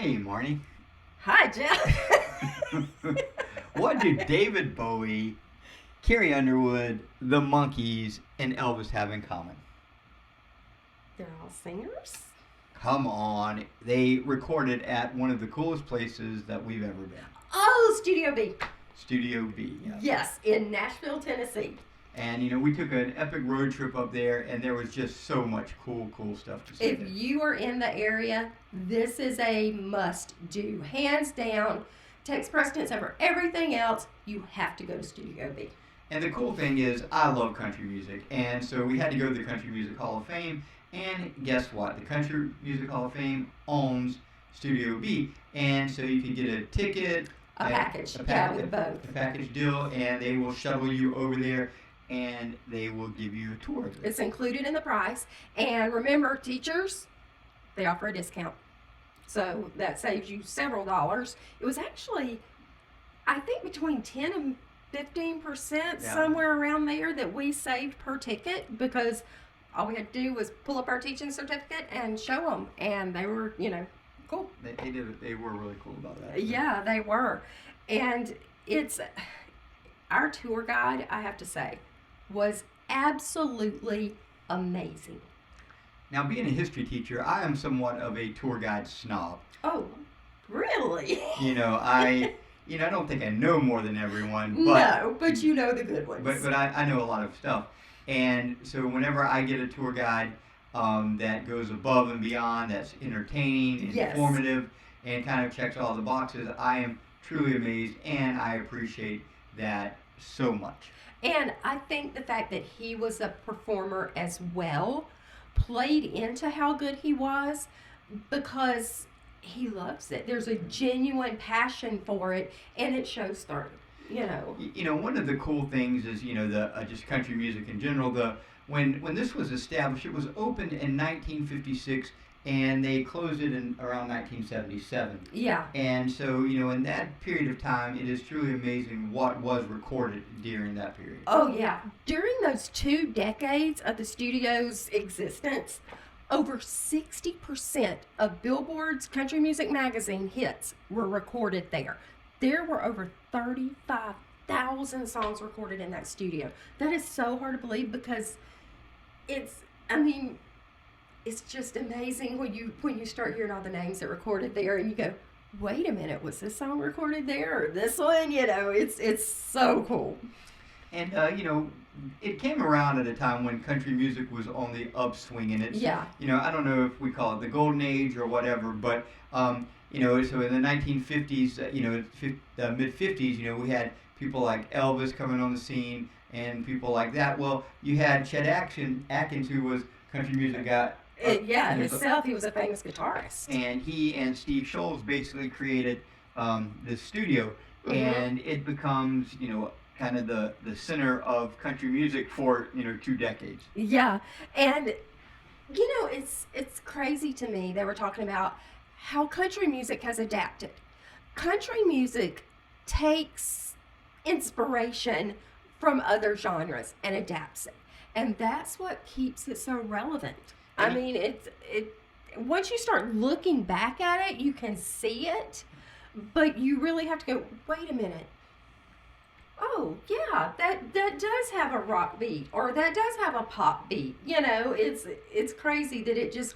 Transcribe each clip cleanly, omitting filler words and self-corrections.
Hey, Marnie. Hi, Jeff. What do David Bowie, Carrie Underwood, the Monkees, and Elvis have in common? They're all singers? Come on. They recorded at one of the coolest places that we've ever been. Oh, Studio B. Studio B. Yes, in Nashville, Tennessee. And, we took an epic road trip up there, and there was just so much cool stuff to see. If you are in the area, this is a must-do. Hands down, takes precedence over everything else. You have to go to Studio B. And the cool thing is, I love country music, and so we had to go to the Country Music Hall of Fame, and guess what? The Country Music Hall of Fame owns Studio B, and so you can get a ticket, with both. A package deal, and they will shuttle you over there, and they will give you a tour. It's included in the price, and remember, teachers, they offer a discount, so that saves you several dollars. It was actually, I think, between 10 and 15%, somewhere around there, that we saved per ticket, because all we had to do was pull up our teaching certificate and show them, and they were, cool. They did it. They were really cool about that. Yeah, they were. And it's, our tour guide, I have to say, was absolutely amazing. Now, being a history teacher, I am somewhat of a tour guide snob. Oh, really? I don't think I know more than everyone. But you know the good ones. But I know a lot of stuff. And so whenever I get a tour guide that goes above and beyond, that's entertaining, informative, and kind of checks all the boxes, I am truly amazed, and I appreciate that so much. And I think the fact that he was a performer as well played into how good he was, because he loves it. There's a genuine passion for it, and it shows through. One of the cool things is the just country music in general. When this was established, it was opened in 1956, and they closed it in around 1977. Yeah. And so in that period of time, it is truly amazing what was recorded during that period. Oh yeah, during those 2 decades of the studio's existence, over 60% of Billboard's country music magazine hits were recorded there. There were over 35,000 songs recorded in that studio. That is so hard to believe, because it's just amazing when you start hearing all the names that recorded there, and you go, wait a minute, was this song recorded there, or this one? It's so cool. And it came around at a time when country music was on the upswing, and it's I don't know if we call it the golden age or whatever, but so in the 1950s, mid 50s, we had people like Elvis coming on the scene and people like that. Well, you had Chet Atkins, who was country music guy. Himself, he was a famous guitarist. And he and Steve Scholz basically created this studio, and it becomes, kind of the center of country music for, 2 decades. Yeah, and, it's crazy to me. They were talking about how country music has adapted. Country music takes inspiration from other genres and adapts it. And that's what keeps it so relevant. It once you start looking back at it, you can see it, but you really have to go, wait a minute. Oh, yeah, that does have a rock beat, or that does have a pop beat. It's crazy that it just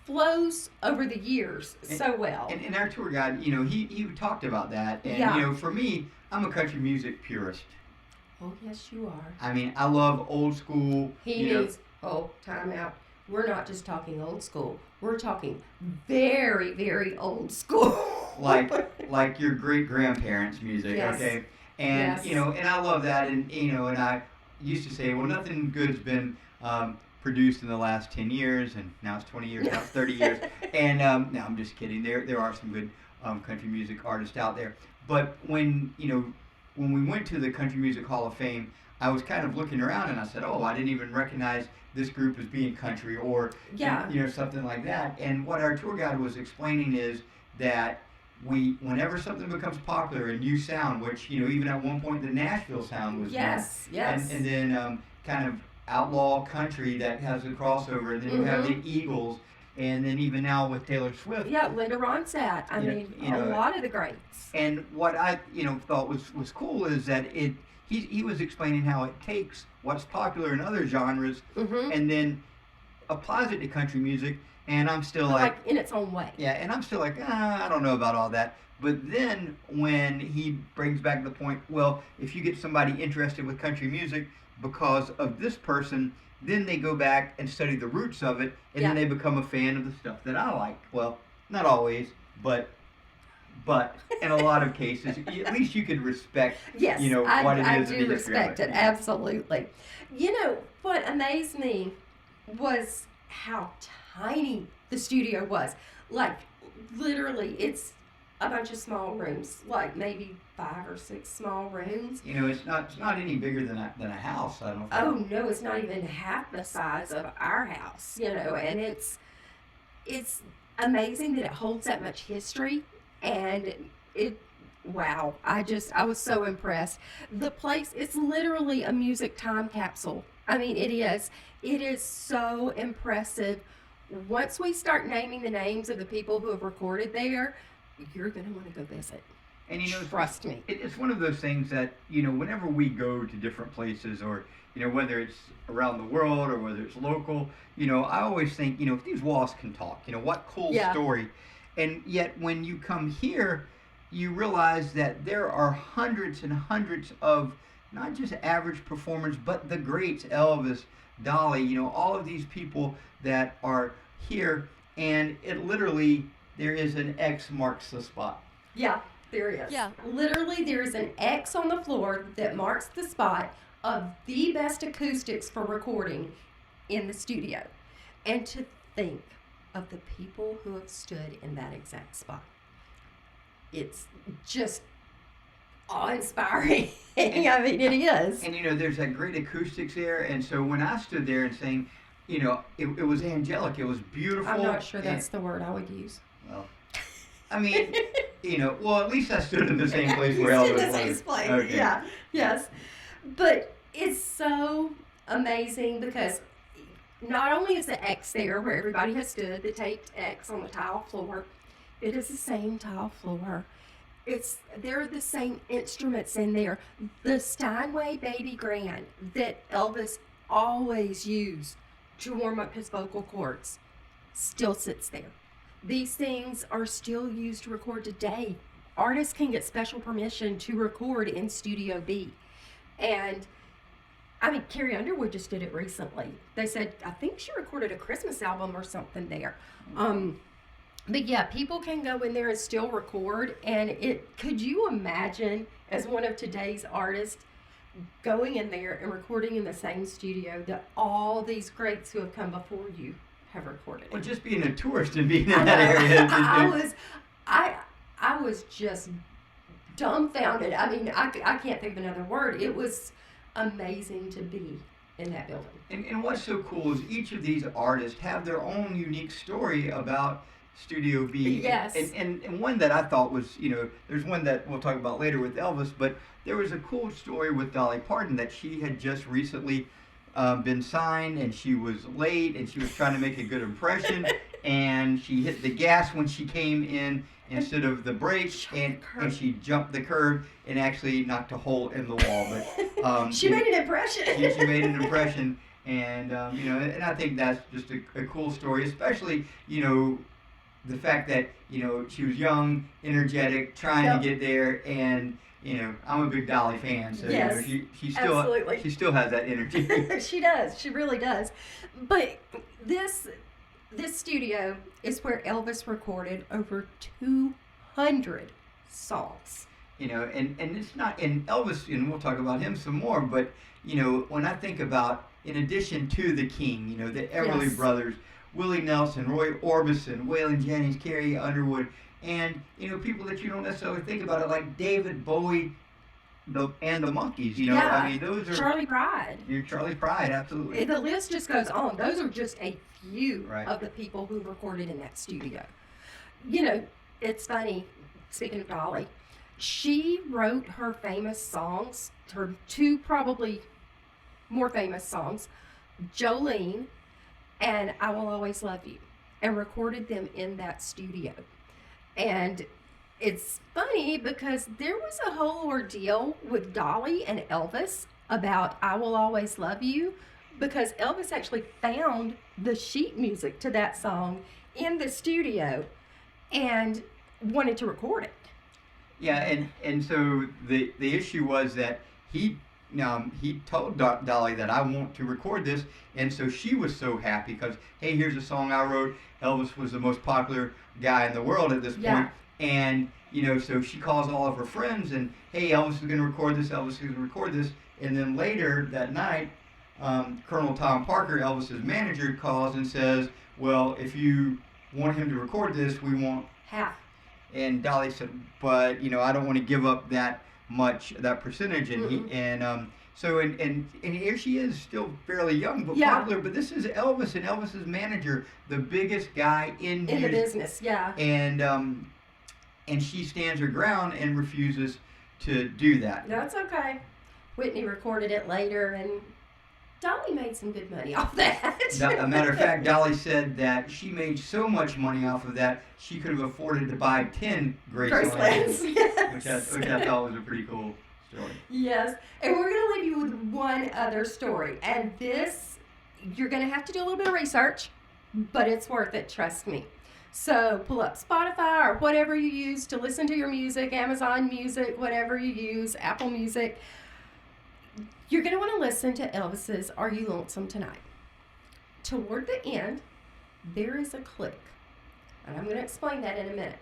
flows over the years so well. And our tour guide, he talked about that. And, for me, I'm a country music purist. Oh, yes, you are. I love old school. Time out. We're not just talking old school. We're talking very, very old school. like your great-grandparents' music, okay? And, and I love that. And, and I used to say, well, nothing good's been produced in the last 10 years, and now it's 20 years, now it's 30 years. And no, I'm just kidding. There are some good country music artists out there. But when we went to the Country Music Hall of Fame, I was kind of looking around, and I said, oh, I didn't even recognize this group as being country, or something like that. And what our tour guide was explaining is that whenever something becomes popular, a new sound, which even at one point the Nashville sound was yes, and then kind of outlaw country that has a crossover, and then you have the Eagles, and then even now with Taylor Swift. Yeah, Linda Ronstadt. I mean, a lot of the greats. And what I thought was cool is that he was explaining how it takes what's popular in other genres and then applies it to country music. And I'm still like in its own way. Yeah, and I'm still like, I don't know about all that. But then when he brings back the point, well, if you get somebody interested with country music because of this person, then they go back and study the roots of it, and then they become a fan of the stuff that I like. Well, not always, but in a lot of cases, at least you could respect, yes, what it I is. I do respect it, absolutely. What amazed me was how tiny the studio was. Like, literally, it's a bunch of small rooms, like maybe 5 or 6 small rooms. It's not any bigger than a house. I don't know. Oh no, it's not even half the size of our house. And it's amazing that it holds that much history, and wow, I was so impressed. The place, it's literally a music time capsule. I mean, it is. It is so impressive. Once we start naming the names of the people who have recorded there, you're going to want to go visit. And trust me. It's one of those things that, whenever we go to different places, or, whether it's around the world or whether it's local, I always think, if these walls can talk, what cool story. And yet when you come here, you realize that there are hundreds and hundreds of not just average performers, but the greats, Elvis, Dolly, all of these people that are here, and it literally, there is an X marks the spot. Yeah, there is. Yeah. Literally, there is an X on the floor that marks the spot of the best acoustics for recording in the studio. And to think of the people who have stood in that exact spot. It's just awe-inspiring. I mean, it is. And there's that great acoustics there, and so when I stood there and sang, it was angelic, it was beautiful. I'm not sure that's the word I would use. Well, I mean, well, at least I stood in the same place where Elvis was. In the same place, okay. Yeah, yes. But it's so amazing because not only is the X there where everybody has stood, the taped X on the tile floor, it is the same tile floor. There are the same instruments in there. The Steinway baby grand that Elvis always used to warm up his vocal cords still sits there. These things are still used to record today. Artists can get special permission to record in Studio B. And I mean, Carrie Underwood just did it recently. They said, I think she recorded a Christmas album or something there. But yeah, people can go in there and still record. And could you imagine, as one of today's artists, going in there and recording in the same studio that all these greats who have come before you have recorded? Well, just being a tourist and being in that area. I was just dumbfounded. I mean, I can't think of another word. It was amazing to be in that building. And what's so cool is each of these artists have their own unique story about Studio B. Yes. And one that I thought was, there's one that we'll talk about later with Elvis, but there was a cool story with Dolly Parton that she had just recently been signed, and she was late, and she was trying to make a good impression, and she hit the gas when she came in instead of the brake, and she jumped the curb and actually knocked a hole in the wall. But she made an impression. She made an impression, and and I think that's just a cool story, especially the fact that she was young, energetic, trying to get there, and I'm a big Dolly fan, so yes, she still has that energy. She does. She really does. But this studio is where Elvis recorded over 200 songs. And it's not, and Elvis, we'll talk about him some more, but when I think about, in addition to the King, the Everly Brothers, Willie Nelson, Roy Orbison, Waylon Jennings, Carrie Underwood, and people that you don't necessarily think about it, like David Bowie, and the Monkees. I mean, those are Charlie Pride. Charlie Pride, absolutely. The list just goes on. Those are just a few of the people who recorded in that studio. It's funny. Speaking of Dolly, she wrote her famous songs, her 2 probably more famous songs, Jolene and I Will Always Love You. and recorded them in that studio. And it's funny because there was a whole ordeal with Dolly and Elvis about I Will Always Love You, because Elvis actually found the sheet music to that song in the studio and wanted to record it. Yeah, and so the issue was that he told Dolly that I want to record this, and so she was so happy because, hey, here's a song I wrote. Elvis was the most popular guy in the world at this point, and so she calls all of her friends and, hey, Elvis is going to record this. Elvis is going to record this, and then later that night, Colonel Tom Parker, Elvis's manager, calls and says, well, if you want him to record this, we want half. And Dolly said, but I don't want to give up that percentage, and and here she is, still fairly young but popular. But this is Elvis and Elvis's manager, the biggest guy in the business, and she stands her ground and refuses to do that. That's okay. Whitney recorded it later, and Dolly made some good money off that. A matter of fact, Dolly said that she made so much money off of that, she could have afforded to buy 10 Gracelands, yes. which I thought was a pretty cool story. Yes, and we're going to leave you with one other story. And this, you're going to have to do a little bit of research, but it's worth it, trust me. So pull up Spotify or whatever you use to listen to your music, Amazon Music, whatever you use, Apple Music. You're going to want to listen to Elvis's Are You Lonesome Tonight? Toward the end, there is a click. And I'm going to explain that in a minute.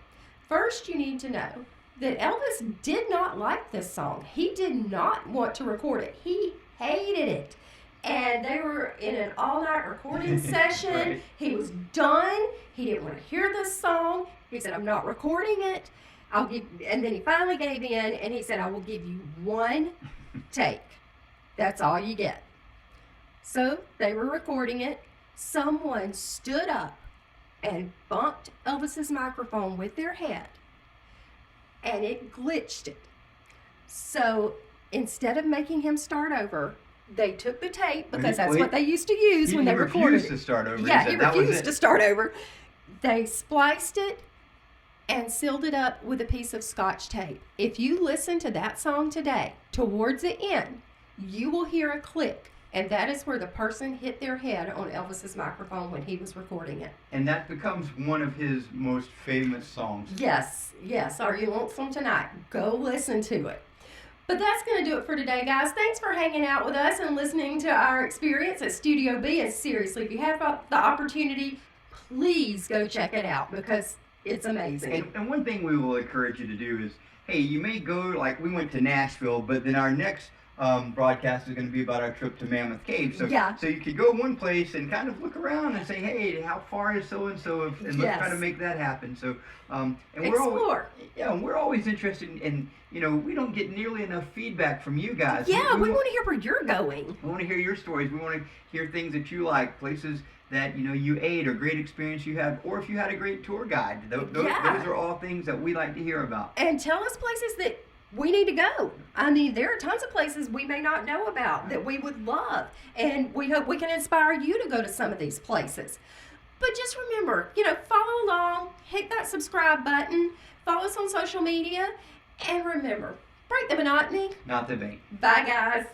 First, you need to know that Elvis did not like this song. He did not want to record it. He hated it. And they were in an all-night recording session. Right. He was done. He didn't want to hear this song. He said, I'm not recording it. And then he finally gave in, and he said, I will give you one take. That's all you get. So they were recording it. Someone stood up and bumped Elvis's microphone with their head, and it glitched it. So instead of making him start over, they took the tape, because that's what they used to use when they recorded it. He refused to start over. Yeah, he refused to start over. They spliced it and sealed it up with a piece of Scotch tape. If you listen to that song today, towards the end, you will hear a click, and that is where the person hit their head on Elvis's microphone when he was recording it. And that becomes one of his most famous songs. Yes. Are You Lonesome Tonight? Go listen to it. But that's going to do it for today, guys. Thanks for hanging out with us and listening to our experience at Studio B. And seriously, if you have the opportunity, please go check it out, because it's amazing. And one thing we will encourage you to do is, hey, you may go, like we went to Nashville, but then our next broadcast is going to be about our trip to Mammoth Cave. So you could go one place and kind of look around and say, hey, how far is so-and-so? And let's try to make that happen. So, and explore. We're always interested in, we don't get nearly enough feedback from you guys. Yeah, we want to hear where you're going. We want to hear your stories. We want to hear things that you like, places that, you ate, or great experience you had, or if you had a great tour guide. Those are all things that we like to hear about. And tell us places that we need to go. I mean, there are tons of places we may not know about that we would love, and we hope we can inspire you to go to some of these places. But just remember, follow along, hit that subscribe button, follow us on social media, and remember, break the monotony. Not the bank. Bye, guys.